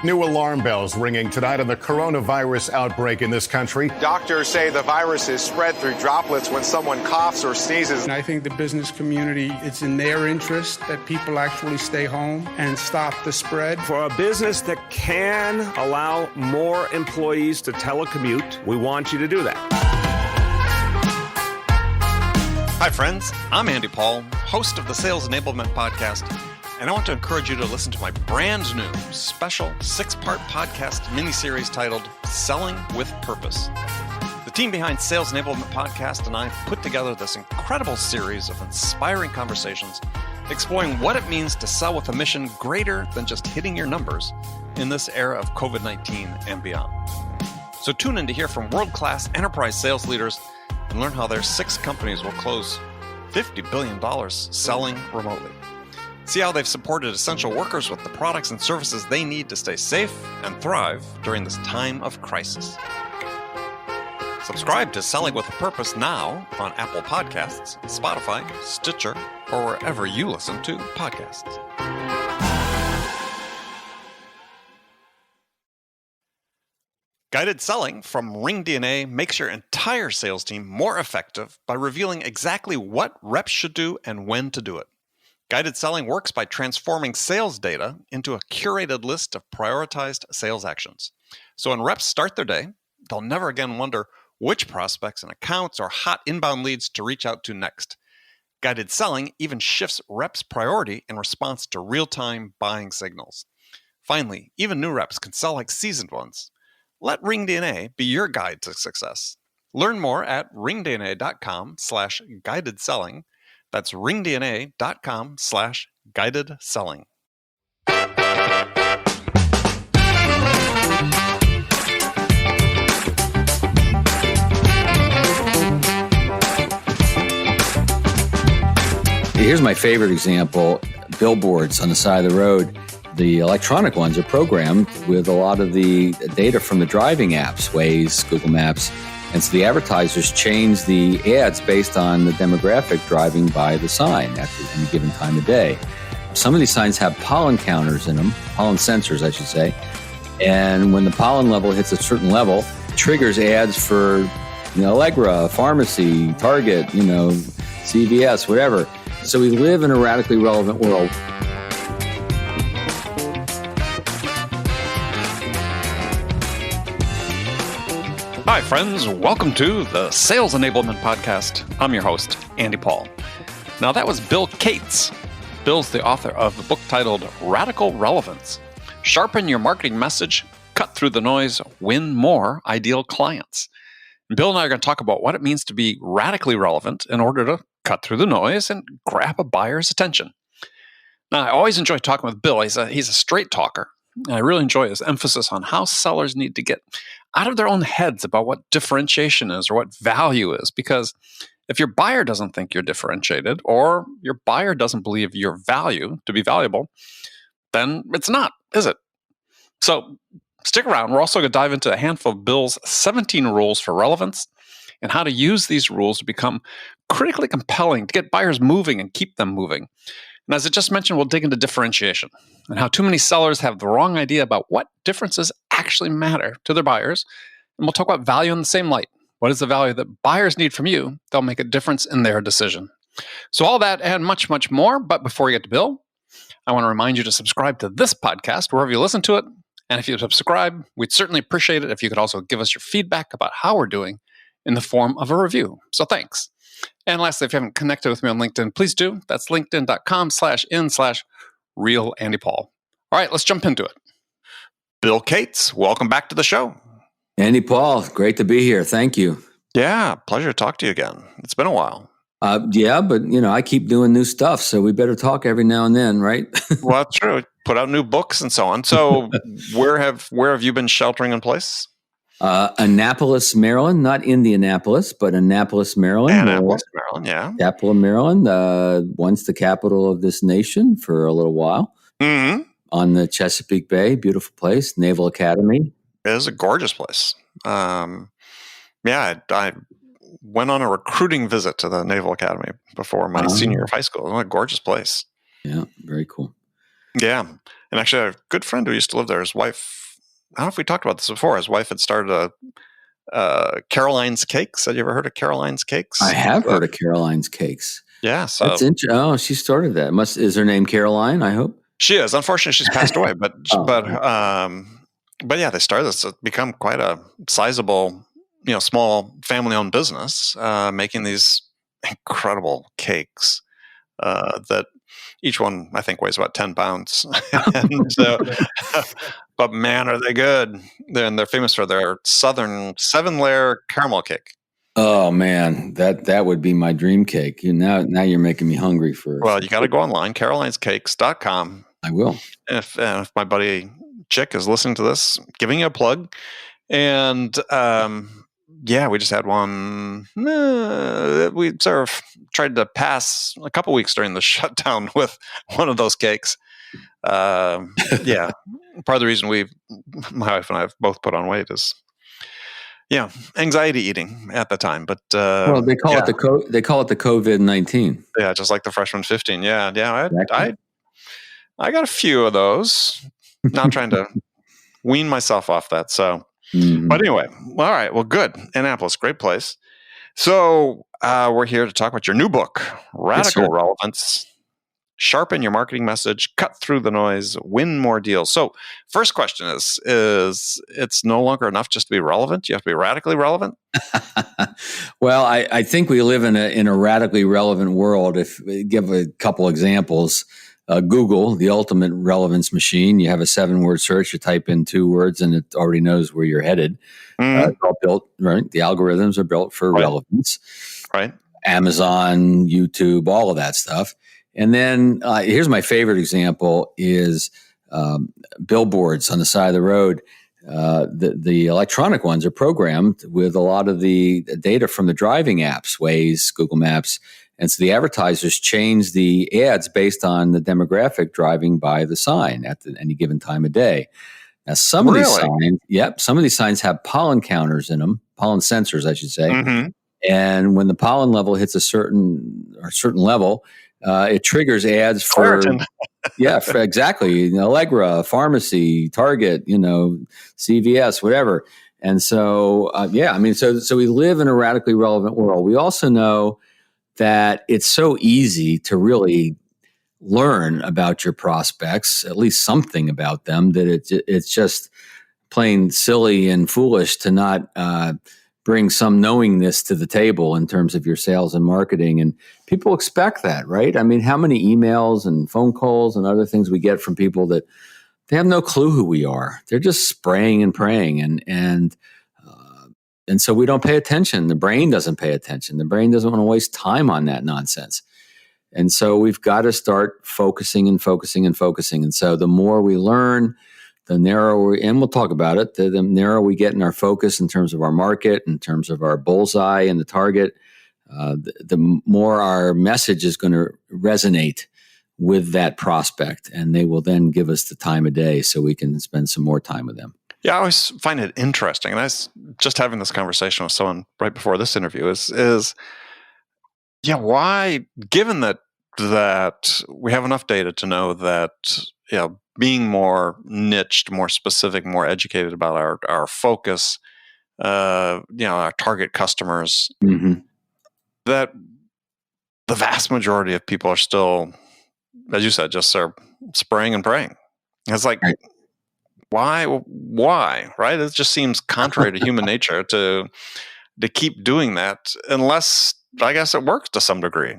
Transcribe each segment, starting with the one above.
New alarm bells ringing tonight on the coronavirus outbreak in this country. Doctors say the virus is spread through droplets when someone coughs or sneezes. And I think the business community, it's in their interest that people actually stay home and stop the spread. For a business that can allow more employees to telecommute, we want you to do that. Hi, friends. I'm Andy Paul, host of the Sales Enablement Podcast, and I want to encourage you to listen to my brand new special 6-part podcast miniseries titled Selling with Purpose. The team behind Sales Enablement Podcast and I put together this incredible series of inspiring conversations exploring what it means to sell with a mission greater than just hitting your numbers in this era of COVID-19 and beyond. So tune in to hear from world-class enterprise sales leaders and learn how their 6 companies will close $50 billion selling remotely. See how they've supported essential workers with the products and services they need to stay safe and thrive during this time of crisis. Subscribe to Selling with a Purpose now on Apple Podcasts, Spotify, Stitcher, or wherever you listen to podcasts. Guided selling from RingDNA makes your entire sales team more effective by revealing exactly what reps should do and when to do it. Guided selling works by transforming sales data into a curated list of prioritized sales actions. So when reps start their day, they'll never again wonder which prospects and accounts or hot inbound leads to reach out to next. Guided selling even shifts reps' priority in response to real-time buying signals. Finally, even new reps can sell like seasoned ones. Let RingDNA be your guide to success. Learn more at ringdna.com/guided selling. That's ringdna.com/guided selling. Here's my favorite example, billboards on the side of the road. The electronic ones are programmed with a lot of the data from the driving apps, Waze, Google Maps. And so the advertisers change the ads based on the demographic driving by the sign at any given time of day. Some of these signs have pollen counters in them, pollen sensors, I should say. And when the pollen level hits a certain level, it triggers ads for, Allegra, pharmacy, Target, CVS, whatever. So we live in a radically relevant world. Hi, friends. Welcome to the Sales Enablement Podcast. I'm your host, Andy Paul. Now, that was Bill Cates. Bill's the author of the book titled Radical Relevance. Sharpen your marketing message, cut through the noise, win more ideal clients. And Bill and I are going to talk about what it means to be radically relevant in order to cut through the noise and grab a buyer's attention. Now, I always enjoy talking with Bill. He's a straight talker. And I really enjoy his emphasis on how sellers need to get out of their own heads about what differentiation is or what value is. Because if your buyer doesn't think you're differentiated or your buyer doesn't believe your value to be valuable, then it's not, is it? So stick around. We're also going to dive into a handful of Bill's 17 rules for relevance and how to use these rules to become critically compelling, to get buyers moving and keep them moving. And as I just mentioned, we'll dig into differentiation and how too many sellers have the wrong idea about what differences actually matter to their buyers. And we'll talk about value in the same light. What is the value that buyers need from you? They'll make a difference in their decision. So all that and much, much more. But before we get to Bill, I want to remind you to subscribe to this podcast wherever you listen to it. And if you subscribe, we'd certainly appreciate it if you could also give us your feedback about how we're doing in the form of a review. So thanks. And lastly, if you haven't connected with me on LinkedIn, please do. That's linkedin.com/in/real-Andy-Paul. All right, let's jump into it. Bill Cates, welcome back to the show. Andy Paul, great to be here. Thank you. Yeah, pleasure to talk to you again. It's been a while. Yeah, but I keep doing new stuff, so we better talk every now and then, right? Well, that's true. Put out new books and so on. So where have you been sheltering in place? Annapolis, Maryland, not Indianapolis, but Annapolis, Maryland. Annapolis, Maryland, yeah. Capital of Maryland, once the capital of this nation for a little while. Mm-hmm. On the Chesapeake Bay, beautiful place, Naval Academy. It is a gorgeous place. I went on a recruiting visit to the Naval Academy before my senior year of high school. What a gorgeous place. Yeah, very cool. Yeah. And actually, a good friend who used to live there, his wife, I don't know if we talked about this before, his wife had started Caroline's Cakes. Have you ever heard of Caroline's Cakes? I have heard of Caroline's Cakes. Yeah. So That's interesting. Oh, she started that. Is her name Caroline? I hope. she is. Unfortunately, she's passed away. But yeah, they started this. It's become quite a sizable, small family-owned business, making these incredible cakes that each one I think weighs about 10 pounds. And so, but man, are they good! They're famous for their southern 7-layer caramel cake. Oh man, that would be my dream cake. Now you're making me hungry for. Well, you got to go online, carolinescakes.com. I will. If my buddy Chick is listening to this, giving you a plug. And we just had one. We sort of tried to pass a couple weeks during the shutdown with one of those cakes. Part of the reason my wife and I have both put on weight is anxiety eating at the time. But they call it the COVID-19. Yeah, just like the freshman 15. Yeah. Exactly. I got a few of those. Not trying to wean myself off that. So, But anyway, all right. Well, good. Annapolis, great place. So we're here to talk about your new book, Radical Relevance. Sharpen your marketing message, cut through the noise, win more deals. So first question is it's no longer enough just to be relevant? You have to be radically relevant? Well, I think we live in a radically relevant world. If we give a couple examples, Google, the ultimate relevance machine, you have a 7-word search, you type in 2 words and it already knows where you're headed. It's all built, right? The algorithms are built for relevance. Right. Amazon, YouTube, all of that stuff. And then here's my favorite example is billboards on the side of the road. The electronic ones are programmed with a lot of the data from the driving apps, Waze, Google Maps. And so the advertisers change the ads based on the demographic driving by the sign at any given time of day. Now, some of these signs have pollen counters in them, pollen sensors, I should say. Mm-hmm. And when the pollen level hits a certain level, it triggers ads for exactly. Allegra, pharmacy, Target, CVS, whatever. And so, so we live in a radically relevant world. We also know that it's so easy to really learn about your prospects, at least something about them, that it's just plain silly and foolish to not bring some knowingness to the table in terms of your sales and marketing. And people expect that, right? I mean, how many emails and phone calls and other things we get from people that they have no clue who we are. They're just spraying and praying. And so we don't pay attention. The brain doesn't pay attention. The brain doesn't want to waste time on that nonsense. And so we've got to start focusing and focusing and focusing. And so the more we learn, the narrower, and we'll talk about it, the narrower we get in our focus in terms of our market, in terms of our bullseye and the target, the more our message is going to resonate with that prospect. And they will then give us the time of day so we can spend some more time with them. Yeah, I always find it interesting. And I was just having this conversation with someone right before this interview is why, given that we have enough data to know that, being more niched, more specific, more educated about our focus, our target customers, that the vast majority of people are still, as you said, just spraying and praying. It's like, why, right? It just seems contrary to human nature to keep doing that, unless, I guess, it works to some degree.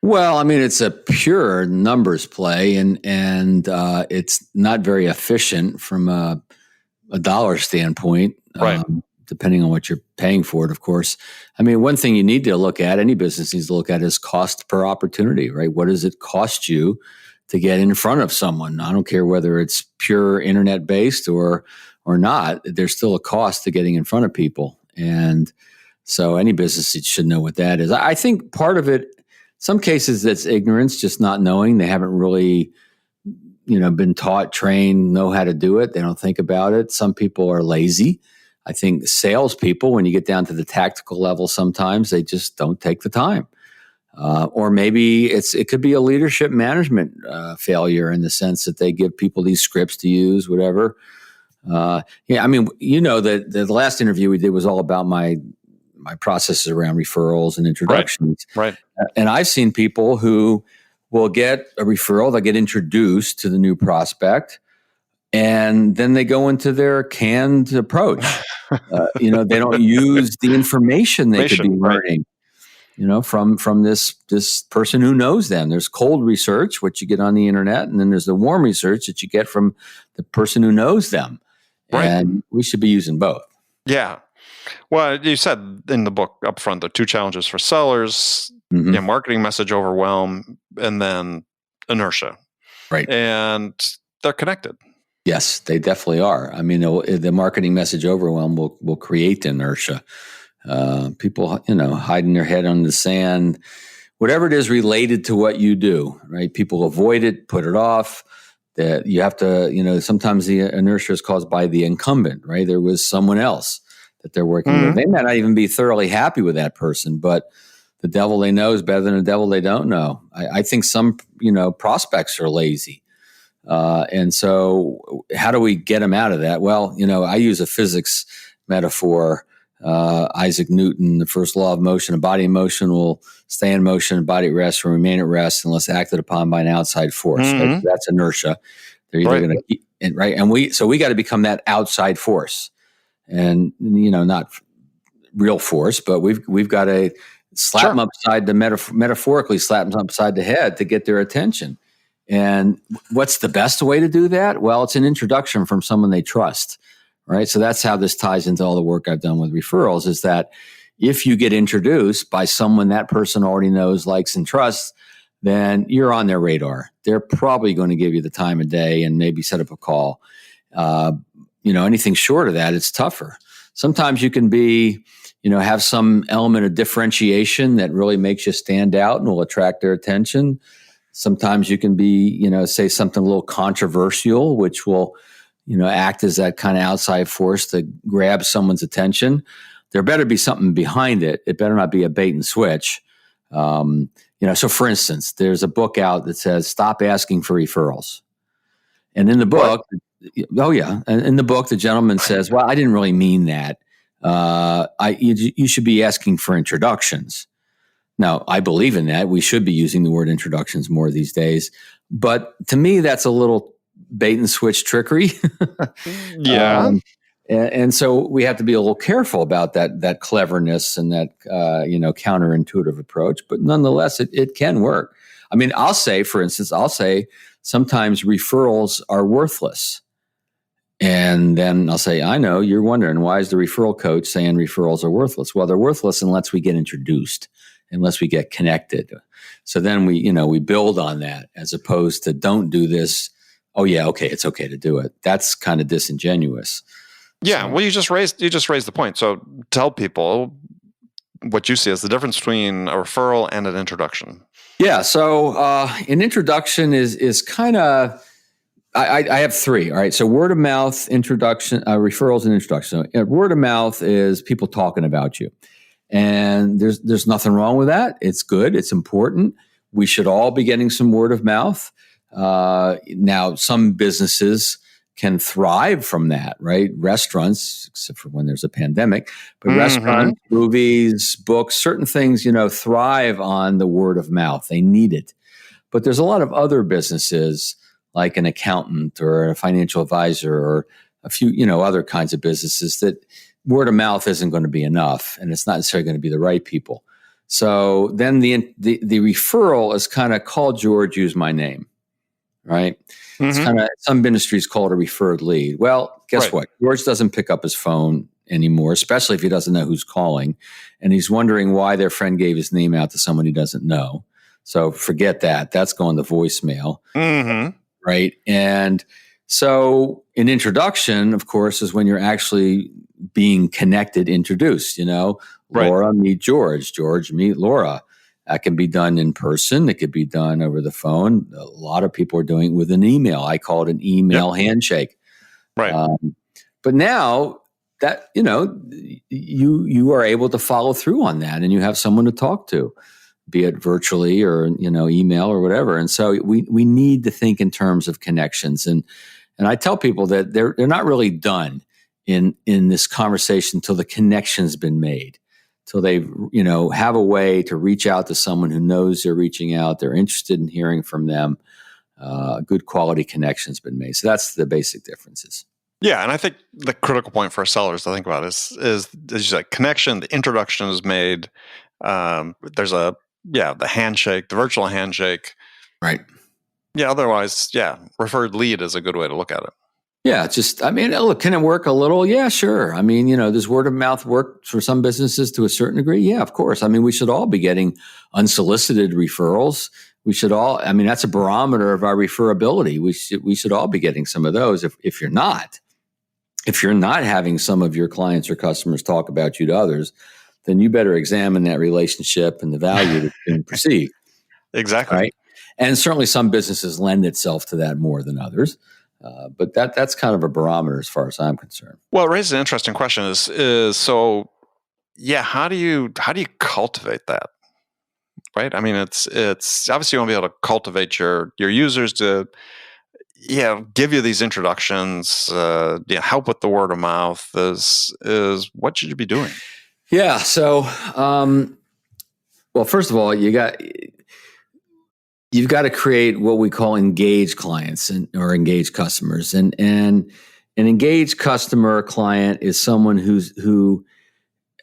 Well, I mean, it's a pure numbers play, and it's not very efficient from a dollar standpoint, right? Depending on what you're paying for it, of course. I mean, one thing you need to look at, any business needs to look at, is cost per opportunity, right? What does it cost you to get in front of someone? I don't care whether it's pure internet based or not. There's still a cost to getting in front of people, and so any business should know what that is. I think part of it, some cases, that's ignorance, just not knowing. They haven't really, been taught, trained, know how to do it. They don't think about it. Some people are lazy. I think salespeople, when you get down to the tactical level, sometimes they just don't take the time. Or maybe it could be a leadership management failure in the sense that they give people these scripts to use, whatever. Yeah, I mean, that the last interview we did was all about my processes around referrals and introductions. Right. And I've seen people who will get a referral, they'll get introduced to the new prospect, and then they go into their canned approach. They don't use the information they could be learning. From this person who knows them. There's cold research, which you get on the internet, and then there's the warm research that you get from the person who knows them. Right. And we should be using both. Yeah. Well, you said in the book up front, the 2 challenges for sellers, marketing message overwhelm, and then inertia. Right. And they're connected. Yes, they definitely are. I mean, the marketing message overwhelm will create inertia. People, hiding their head on the sand, whatever it is related to what you do, right? People avoid it, put it off. That you have to, sometimes the inertia is caused by the incumbent, right? There was someone else that they're working with. They might not even be thoroughly happy with that person, but the devil they know is better than the devil they don't know. I think some, prospects are lazy. And so how do we get them out of that? Well, I use a physics metaphor. Isaac Newton, the first law of motion, a body in motion will stay in motion, a body at rest will remain at rest unless acted upon by an outside force. Right? So that's inertia. They're either going to keep it, right? And we got to become that outside force, and not real force, but we've got to slap them upside the metaphorically slap them upside the head to get their attention. And what's the best way to do that? Well, it's an introduction from someone they trust. Right. So that's how this ties into all the work I've done with referrals, is that if you get introduced by someone that person already knows, likes, and trusts, then you're on their radar. They're probably going to give you the time of day and maybe set up a call. Anything short of that, it's tougher. Sometimes you can be, have some element of differentiation that really makes you stand out and will attract their attention. Sometimes you can be, say something a little controversial, which will act as that kind of outside force to grab someone's attention. There better be something behind it. It better not be a bait and switch. So for instance, there's a book out that says, stop asking for referrals. And in the book, in the book, the gentleman says, well, I didn't really mean that. You should be asking for introductions. Now, I believe in that. We should be using the word introductions more these days. But to me, that's a little bait and switch trickery. Yeah. And so we have to be a little careful about that cleverness and that, counterintuitive approach. But nonetheless, it can work. I mean, I'll say, for instance, sometimes referrals are worthless. And then I'll say, I know you're wondering, why is the referral coach saying referrals are worthless? Well, they're worthless unless we get introduced, unless we get connected. So then we build on that, as opposed to don't do this. Oh yeah, okay, it's okay to do it. That's kind of disingenuous. Yeah, so, well, you just raised the point. So tell people what you see as the difference between a referral and an introduction. Yeah, so an introduction is kind of, I have 3. All right, so word of mouth, introduction, referrals, and introduction. So, word of mouth is people talking about you, and there's nothing wrong with that. It's good. It's important. We should all be getting some word of mouth. Now, some businesses can thrive from that, right? Restaurants, except for when there's a pandemic, but restaurants, movies, books, certain things, thrive on the word of mouth. They need it. But there's a lot of other businesses, like an accountant or a financial advisor or a few, other kinds of businesses, that word of mouth isn't going to be enough, and it's not necessarily going to be the right people. So then the referral is kind of, call George, use my name. Right. It's kind of, some ministries call it a referred lead. Well, guess what? George doesn't pick up his phone anymore, especially if he doesn't know who's calling. And he's wondering why their friend gave his name out to someone he doesn't know. So forget that. That's going to voicemail. Right. And so an introduction, of course, is when you're actually being connected, introduced, Laura, meet George. George, meet Laura. That can be done in person. It could be done over the phone. A lot of people are doing it with an email. I call it an email handshake. Right. But now that, you are able to follow through on that, and you have someone to talk to. be it virtually or, email or whatever. And so we need to think in terms of connections. And I tell people that they're not really done in this conversation until the connection's been made, till they, have a way to reach out to someone who knows they're reaching out, they're interested in hearing from them. Good quality connection's been made. So that's the basic differences. Yeah, and I think the critical point for sellers to think about is as you said, connection. The introduction is made. There's the handshake, the virtual handshake. Right. Yeah. Otherwise, referred lead is a good way to look at it. Yeah, look, can it work a little? Yeah, sure. Does word of mouth work for some businesses to a certain degree? Yeah, of course. We should all be getting unsolicited referrals. We should all, that's a barometer of our referability. We should all be getting some of those. If you're not having some of your clients or customers talk about you to others, then you better examine that relationship and the value that's been perceived. Exactly. Right. And certainly some businesses lend itself to that more than others. But that's kind of a barometer as far as I'm concerned. Well, it raises an interesting question how do you cultivate that? Right? It's obviously you want to be able to cultivate your users to give you these introductions, help with the word of mouth is what should you be doing? Yeah. So, well, first of all, you've got to create what we call engaged clients or engaged customers. And an engaged customer client is someone who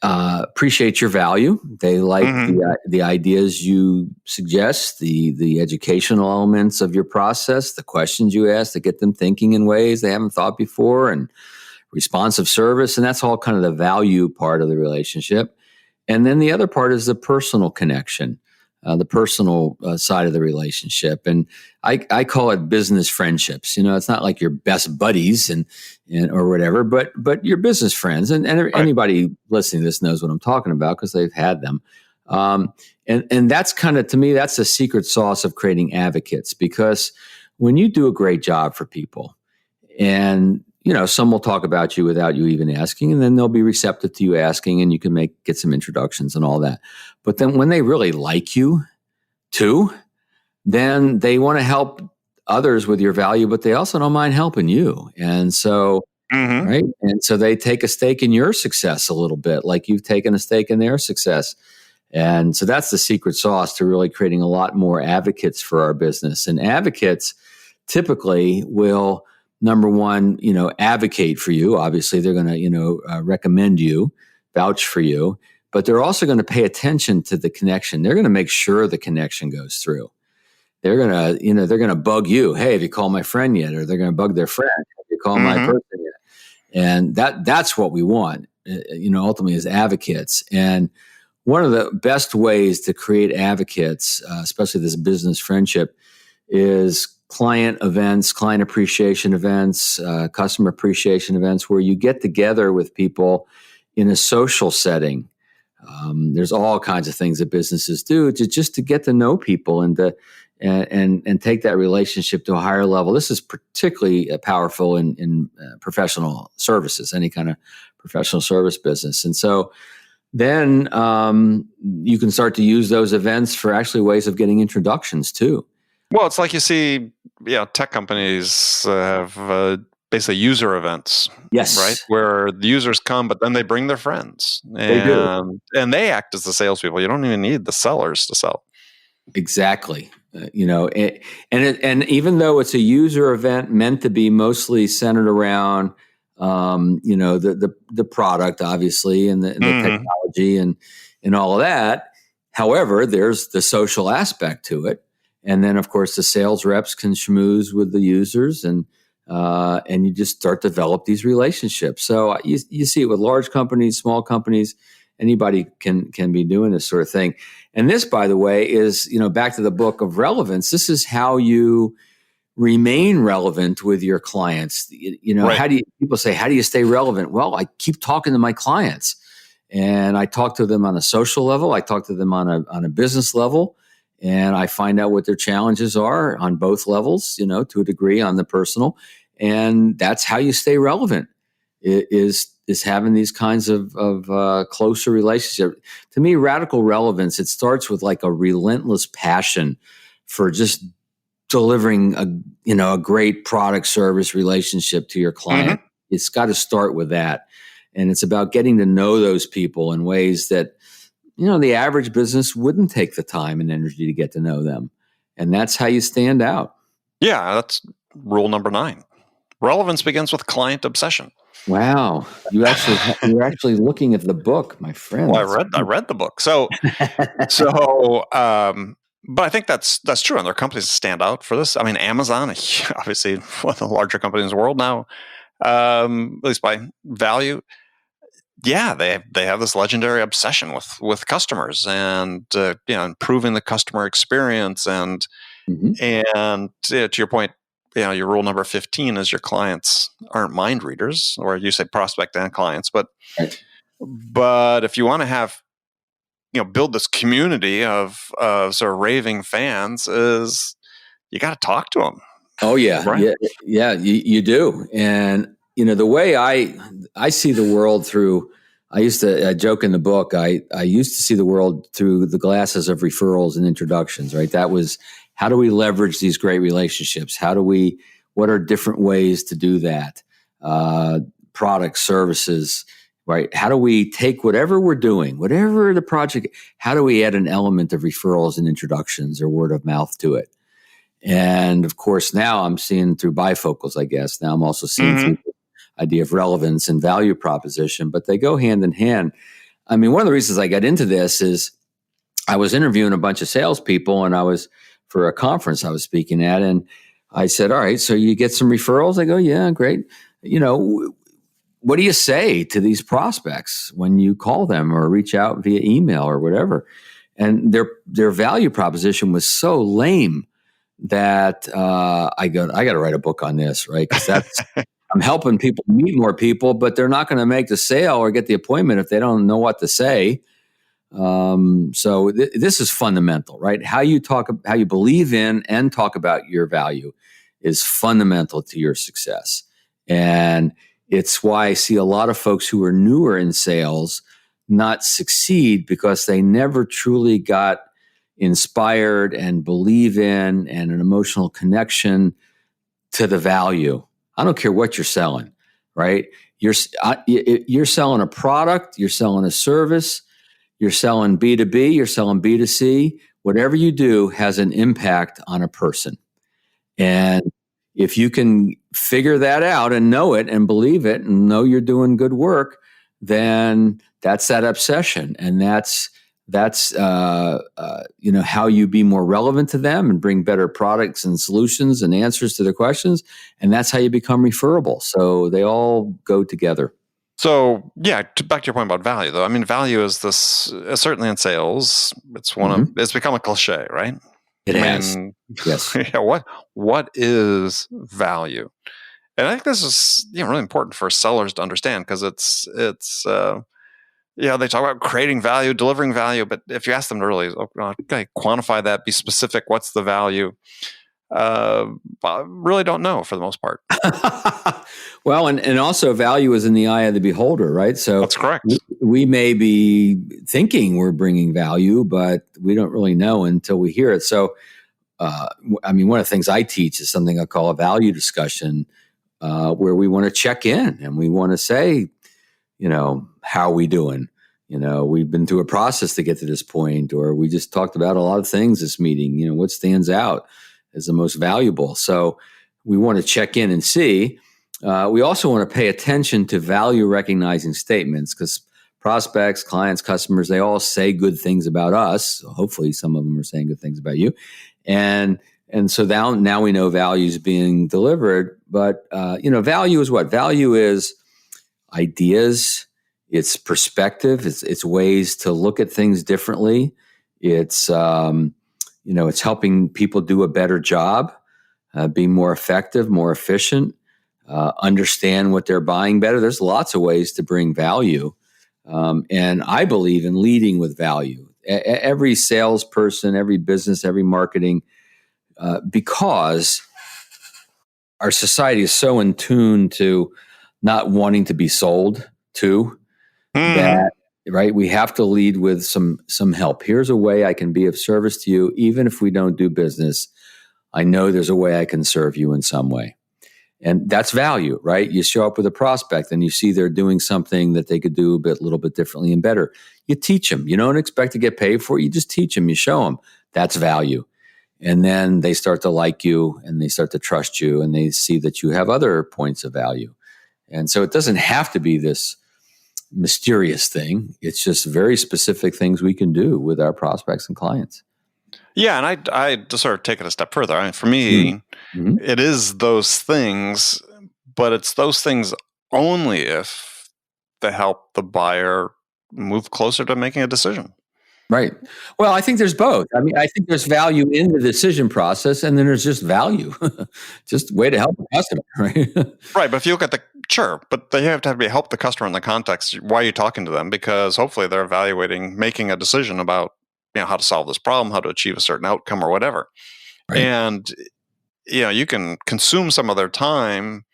appreciates your value. They like the ideas you suggest, the educational elements of your process, the questions you ask to get them thinking in ways they haven't thought before, and responsive service. And that's all kind of the value part of the relationship. And then the other part is the personal connection. The personal side of the relationship. And I call it business friendships. It's not like your best buddies and or whatever, but your business friends. And anybody listening to this knows what I'm talking about because they've had them. And that's kind of, to me, that's the secret sauce of creating advocates, because when you do a great job for people and some will talk about you without you even asking, and then they'll be receptive to you asking, and you can get some introductions and all that. But then when they really like you too, then they want to help others with your value, but they also don't mind helping you. And so, right. And so they take a stake in your success a little bit, like you've taken a stake in their success. And so that's the secret sauce to really creating a lot more advocates for our business. And advocates typically will, number one, advocate for you. Obviously, they're going to, recommend you, vouch for you, but they're also going to pay attention to the connection. They're going to make sure the connection goes through. They're going to, they're going to bug you. Hey, have you called my friend yet? Or they're going to bug their friend. Have you called my person yet? And that's what we want, ultimately as advocates. And one of the best ways to create advocates, especially this business friendship, is client events, client appreciation events, customer appreciation events, where you get together with people in a social setting. There's all kinds of things that businesses do to get to know people and take that relationship to a higher level. This is particularly powerful in professional services, any kind of professional service business. And so then you can start to use those events for actually ways of getting introductions too. Well, it's like you see, tech companies have basically user events. Yes. Right? Where the users come, but then they bring their friends. They do. And they act as the salespeople. You don't even need the sellers to sell. Exactly. And even though it's a user event meant to be mostly centered around, the product, obviously, and the technology and all of that. However, there's the social aspect to it. And then, of course, the sales reps can schmooze with the users, and you just start to develop these relationships. So you see it with large companies, small companies. Anybody can be doing this sort of thing. And this, by the way, is back to the book of Relevance. This is how you remain relevant with your clients. Right. People say, how do you stay relevant? Well, I keep talking to my clients, and I talk to them on a social level. I talk to them on a business level. And I find out what their challenges are on both levels, to a degree on the personal. And that's how you stay relevant, is having these kinds of closer relationships. To me, radical relevance, it starts with like a relentless passion for just delivering a great product service relationship to your client. It's got to start with that. And it's about getting to know those people in ways that, the average business wouldn't take the time and energy to get to know them. And that's how you stand out. Yeah, that's rule number 9. Relevance begins with client obsession. Wow. You're actually looking at the book, my friend. Well, I read the book. So, but I think that's true. And there are companies that stand out for this. I mean, Amazon, obviously one of the larger companies in the world now, at least by value. Yeah, they have this legendary obsession with customers and improving the customer experience and to your point, your rule number 15 is your clients aren't mind readers, or you say prospect and clients, but if you want to have build this community of sort of raving fans, is you got to talk to them. Oh yeah, right? yeah, you do. And the way I see the world through, I joke in the book, I used to see the world through the glasses of referrals and introductions, right? That was, how do we leverage these great relationships? What are different ways to do that? Products, services, right? How do we take whatever we're doing, whatever the project, how do we add an element of referrals and introductions or word of mouth to it? And of course, now I'm seeing through bifocals, I guess. Now I'm also seeing through the idea of relevance and value proposition, but they go hand in hand. I mean, one of the reasons I got into this is I was interviewing a bunch of salespeople, and I was for a conference I was speaking at, and I said, all right, so you get some referrals? I go, yeah, great. What do you say to these prospects when you call them or reach out via email or whatever? And their value proposition was so lame that I got to write a book on this, right? Because I'm helping people meet more people, but they're not going to make the sale or get the appointment if they don't know what to say. So this is fundamental, right? How you believe in and talk about your value is fundamental to your success. And it's why I see a lot of folks who are newer in sales not succeed, because they never truly got inspired and believe in and an emotional connection to the value. I don't care what you're selling, right? You're selling a product, you're selling a service, you're selling B2B, you're selling B2C. Whatever you do has an impact on a person. And if you can figure that out and know it and believe it and know you're doing good work, then that's that obsession. And that's how you be more relevant to them and bring better products and solutions and answers to their questions. And that's how you become referable. So they all go together. So yeah, back to your point about value, though. I mean, value is this, certainly in sales, it's become a cliche, right? It has. Yes. Yeah. What is value? And I think this is really important for sellers to understand, because it's they talk about creating value, delivering value, but if you ask them to really quantify that, be specific, what's the value? I really don't know for the most part. Well, and also value is in the eye of the beholder, right? So that's correct. We may be thinking we're bringing value, but we don't really know until we hear it. So, one of the things I teach is something I call a value discussion, where we want to check in and we want to say, how are we doing? We've been through a process to get to this point, or we just talked about a lot of things this meeting. What stands out as the most valuable? So we want to check in and see. We also want to pay attention to value recognizing statements, because prospects, clients, customers, they all say good things about us. So hopefully some of them are saying good things about you. And so now we know value is being delivered. But, value is what? Value is ideas. It's perspective. It's ways to look at things differently. It's, it's helping people do a better job, be more effective, more efficient, understand what they're buying better. There's lots of ways to bring value. And I believe in leading with value. Every salesperson, every business, every marketing, because our society is so in tune to not wanting to be sold to. That, right? We have to lead with some help. Here's a way I can be of service to you, even if we don't do business. I know there's a way I can serve you in some way. And that's value, right? You show up with a prospect and you see they're doing something that they could do a little bit differently and better. You teach them. You don't expect to get paid for it. You just teach them. You show them. That's value. And then they start to like you and they start to trust you and they see that you have other points of value. And so it doesn't have to be this mysterious thing. It's just very specific things we can do with our prospects and clients. Yeah, and I just sort of take it a step further. I mean, for me, it is those things, but it's those things only if they help the buyer move closer to making a decision. Right. Well, I think there's both. I mean, I think there's value in the decision process, and then there's just value, just way to help the customer, right? Right, but if you look at but they have to help the customer in the context. Why are you talking to them? Because hopefully they're evaluating, making a decision about how to solve this problem, how to achieve a certain outcome or whatever. Right. And you can consume some of their time,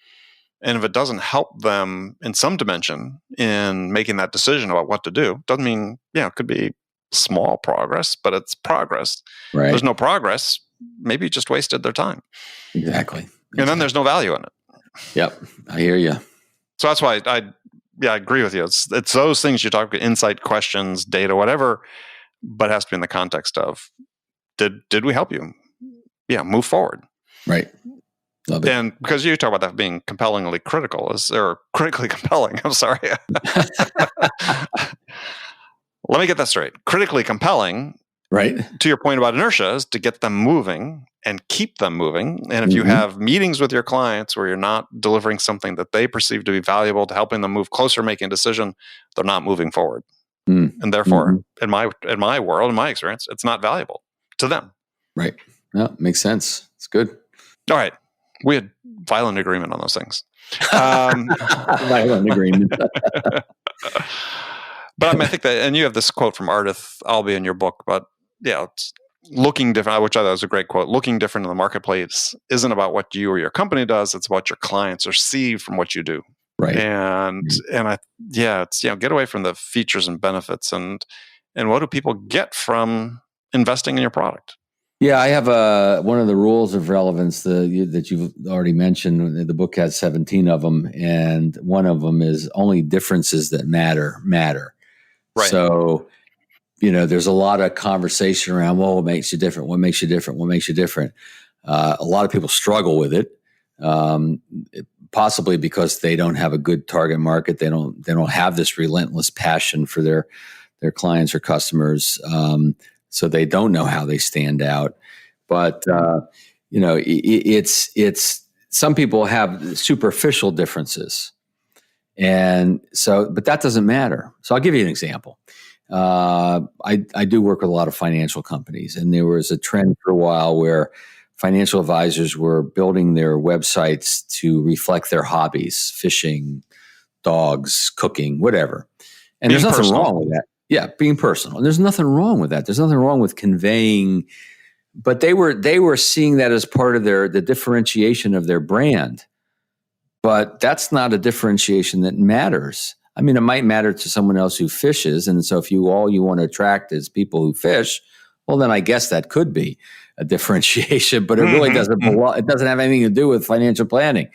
and if it doesn't help them in some dimension in making that decision about what to do, doesn't mean it could be small progress, but it's progress. Right. If there's no progress, maybe you just wasted their time. Exactly. And then there's no value in it. Yep, I hear you. So that's why I agree with you. It's those things you talk about, insight, questions, data, whatever, but it has to be in the context of did we help you? Yeah, move forward. Right. Love it. And because you talk about that being critically compelling. I'm sorry. Let me get that straight. Critically compelling, right? To your point about inertia, is to get them moving and keep them moving. And if you have meetings with your clients where you're not delivering something that they perceive to be valuable to helping them move closer, making a decision, they're not moving forward. And therefore, in my world, in my experience, it's not valuable to them. Right. No, makes sense. It's good. All right. We had violent agreement on those things. Violent agreement. But I mean, I think that, and you have this quote from Ardith Albee in your book, but it's looking different, which I thought was a great quote. Looking different in the marketplace isn't about what you or your company does; it's about your clients receive from what you do. Right. And it's get away from the features and benefits, and what do people get from investing in your product? Yeah, I have one of the rules of relevance that you've already mentioned. The book has 17 of them, and one of them is only differences that matter. Right. So, there's a lot of conversation around, well, what makes you different? What makes you different? What makes you different? A lot of people struggle with it, possibly because they don't have a good target market. They don't have this relentless passion for their clients or customers. So they don't know how they stand out. But, it's some people have superficial differences. And so, but that doesn't matter. So I'll give you an example. I do work with a lot of financial companies, and there was a trend for a while where financial advisors were building their websites to reflect their hobbies, fishing, dogs, cooking, whatever. And there's nothing wrong with that. Yeah, being personal. And there's nothing wrong with that. There's nothing wrong with conveying, but they were seeing that as part of the differentiation of their brand. But that's not a differentiation that matters. I mean, it might matter to someone else who fishes. And so if all you want to attract is people who fish, well, then I guess that could be a differentiation, but it really doesn't belong. It doesn't have anything to do with financial planning.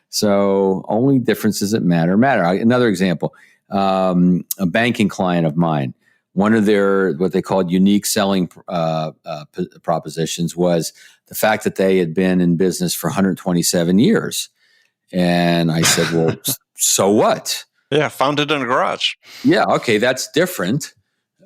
So only differences that matter. Another example, a banking client of mine, one of their, what they called unique selling propositions was the fact that they had been in business for 127 years. And I said, well, so what? Yeah, founded in a garage. Yeah, okay, that's different.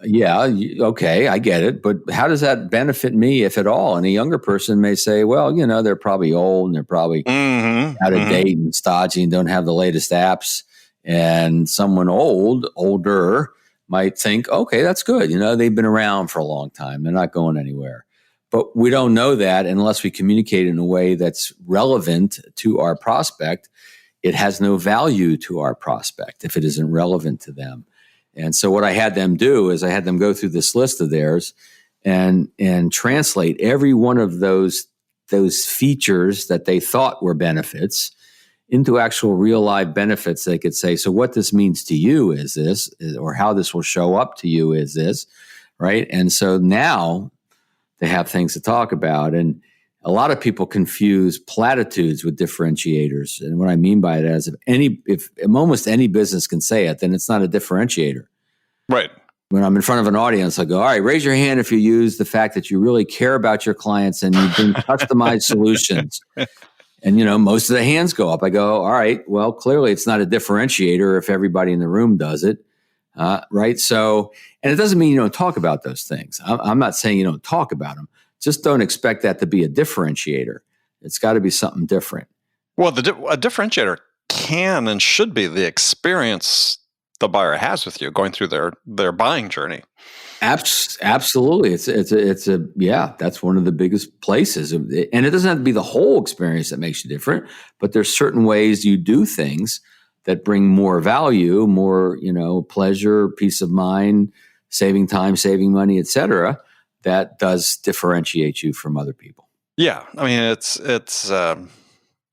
Yeah, okay, I get it. But how does that benefit me, if at all? And a younger person may say, well, they're probably old and they're probably out of date and stodgy and don't have the latest apps. And someone older might think, okay, that's good. They've been around for a long time. They're not going anywhere. But we don't know that unless we communicate in a way that's relevant to our prospect. It has no value to our prospect if it isn't relevant to them. And so what I had them do is I had them go through this list of theirs and translate every one of those features that they thought were benefits into actual real live benefits. They could say, so what this means to you is this, or how this will show up to you is this, right? And so now they have things to talk about. And a lot of people confuse platitudes with differentiators. And what I mean by that is if almost any business can say it, then it's not a differentiator. Right. When I'm in front of an audience, I go, all right, raise your hand if you use the fact that you really care about your clients and you bring customized solutions. And, most of the hands go up. I go, all right, well, clearly it's not a differentiator if everybody in the room does it. Right. So, and it doesn't mean you don't talk about those things. I'm not saying you don't talk about them. Just don't expect that to be a differentiator. It's got to be something different. Well, a differentiator can and should be the experience the buyer has with you going through their buying journey. Absolutely. That's one of the biggest places. And it doesn't have to be the whole experience that makes you different, but there's certain ways you do things that bring more value, more, pleasure, peace of mind, saving time, saving money, et cetera, that does differentiate you from other people. Yeah. I mean, it's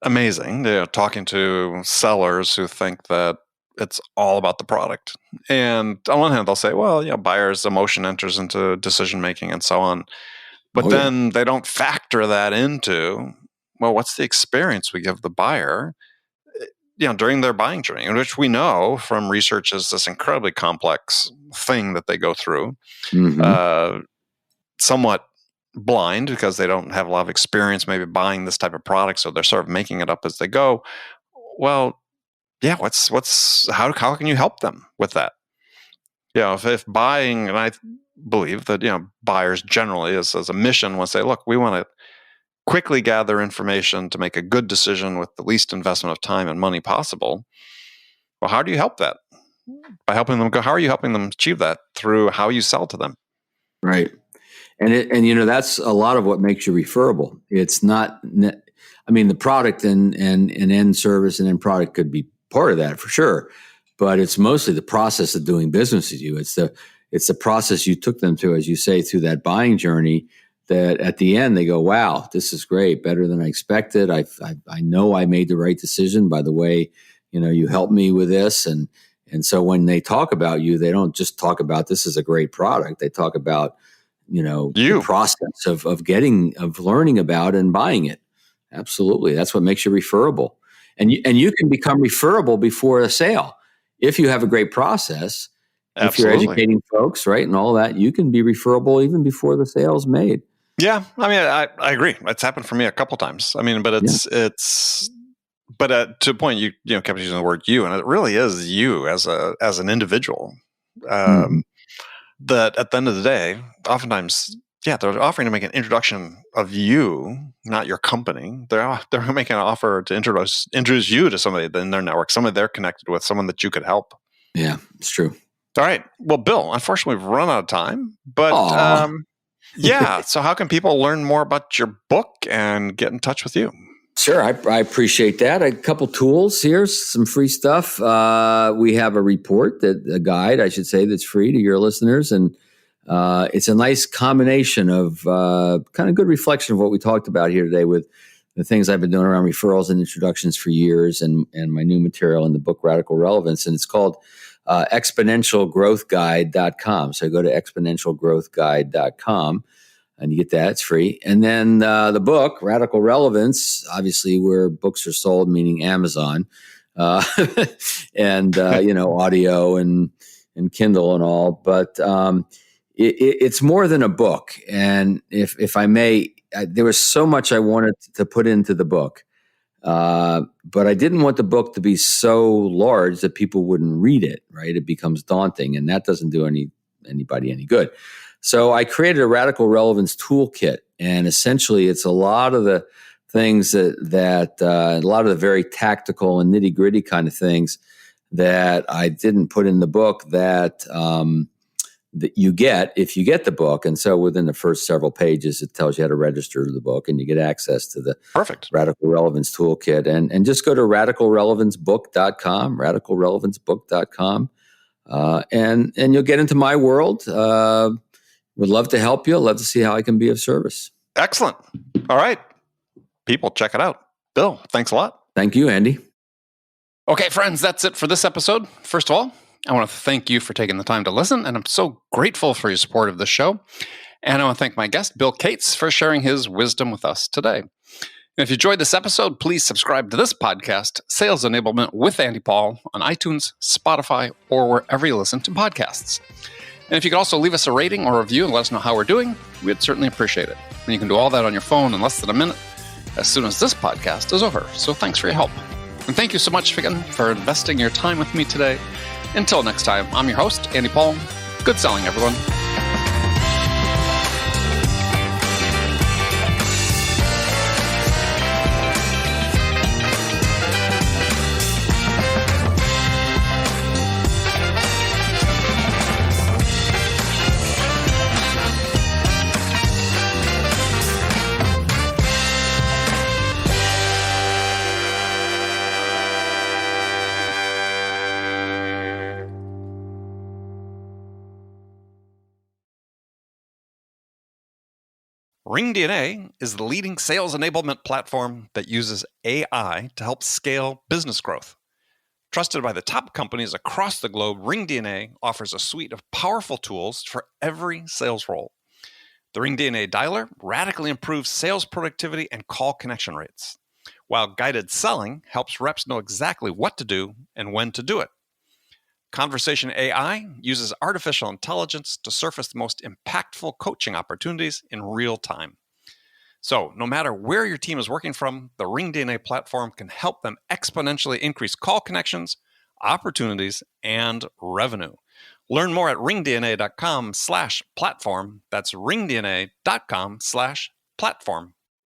amazing, talking to sellers who think that it's all about the product. And on one hand, they'll say, well, buyer's emotion enters into decision-making and so on. But then they don't factor that into, well, what's the experience we give the buyer, during their buying journey, which we know from research is this incredibly complex thing that they go through, somewhat blind because they don't have a lot of experience maybe buying this type of product. So they're sort of making it up as they go. Well, yeah, how can you help them with that? If buying, and I believe that, buyers generally as a mission will say, look, we want to quickly gather information to make a good decision with the least investment of time and money possible. Well, how do you help that? By helping them how are you helping them achieve that? Through how you sell to them. Right. And that's a lot of what makes you referable. It's not, the product and end service and end product could be part of that for sure, but it's mostly the process of doing business with you. It's the process you took them through, as you say, through that buying journey, that at the end they go, wow, this is great, better than I expected. I know I made the right decision by the way, you helped me with this. And so when they talk about you, they don't just talk about this is a great product. They talk about, the process of learning about and buying it. Absolutely. That's what makes you referable. And you can become referable before a sale. If you have a great process, Absolutely. If you're educating folks, right, and all that, you can be referable even before the sale's made. Yeah. I mean, I agree. It's happened for me a couple times. I mean, but but to a point, you kept using the word you, and it really is you as an individual. That at the end of the day, oftentimes, they're offering to make an introduction of you, not your company. They're making an offer to introduce you to somebody in their network, somebody they're connected with, someone that you could help. Yeah, it's true. All right. Well, Bill, unfortunately, we've run out of time. But so how can people learn more about your book and get in touch with you? Sure, I appreciate that. A couple tools here, some free stuff. We have a guide, I should say, that's free to your listeners, and it's a nice combination of kind of good reflection of what we talked about here today with the things I've been doing around referrals and introductions for years, and my new material in the book Radical Relevance, and it's called exponentialgrowthguide.com. So go to exponentialgrowthguide.com. And you get that, it's free. And then the book, Radical Relevance, obviously where books are sold, meaning Amazon, and, audio and Kindle and all. But it's more than a book. And if I may, there was so much I wanted to put into the book. But I didn't want the book to be so large that people wouldn't read it, right? It becomes daunting, and that doesn't do anybody any good. So I created a Radical Relevance toolkit, and essentially it's a lot of the things that a lot of the very tactical and nitty gritty kind of things that I didn't put in the book that you get if you get the book. And so within the first several pages, it tells you how to register the book, and you get access to the perfect Radical Relevance toolkit. And just go to radicalrelevancebook.com, radicalrelevancebook.com, and you'll get into my world. Would love to help you. Love to see how I can be of service. Excellent. All right. People, check it out. Bill, thanks a lot. Thank you, Andy. Okay, friends, that's it for this episode. First of all, I want to thank you for taking the time to listen, and I'm so grateful for your support of the show. And I want to thank my guest, Bill Cates, for sharing his wisdom with us today. And if you enjoyed this episode, please subscribe to this podcast, Sales Enablement with Andy Paul, on iTunes, Spotify, or wherever you listen to podcasts. And if you could also leave us a rating or review and let us know how we're doing, we'd certainly appreciate it. And you can do all that on your phone in less than a minute as soon as this podcast is over. So thanks for your help. And thank you so much again for investing your time with me today. Until next time, I'm your host, Andy Paul. Good selling, everyone. RingDNA is the leading sales enablement platform that uses AI to help scale business growth. Trusted by the top companies across the globe, RingDNA offers a suite of powerful tools for every sales role. The RingDNA Dialer radically improves sales productivity and call connection rates, while guided selling helps reps know exactly what to do and when to do it. Conversation AI uses artificial intelligence to surface the most impactful coaching opportunities in real time. So, no matter where your team is working from, the RingDNA platform can help them exponentially increase call connections, opportunities, and revenue. Learn more at ringdna.com/platform. That's ringdna.com/platform.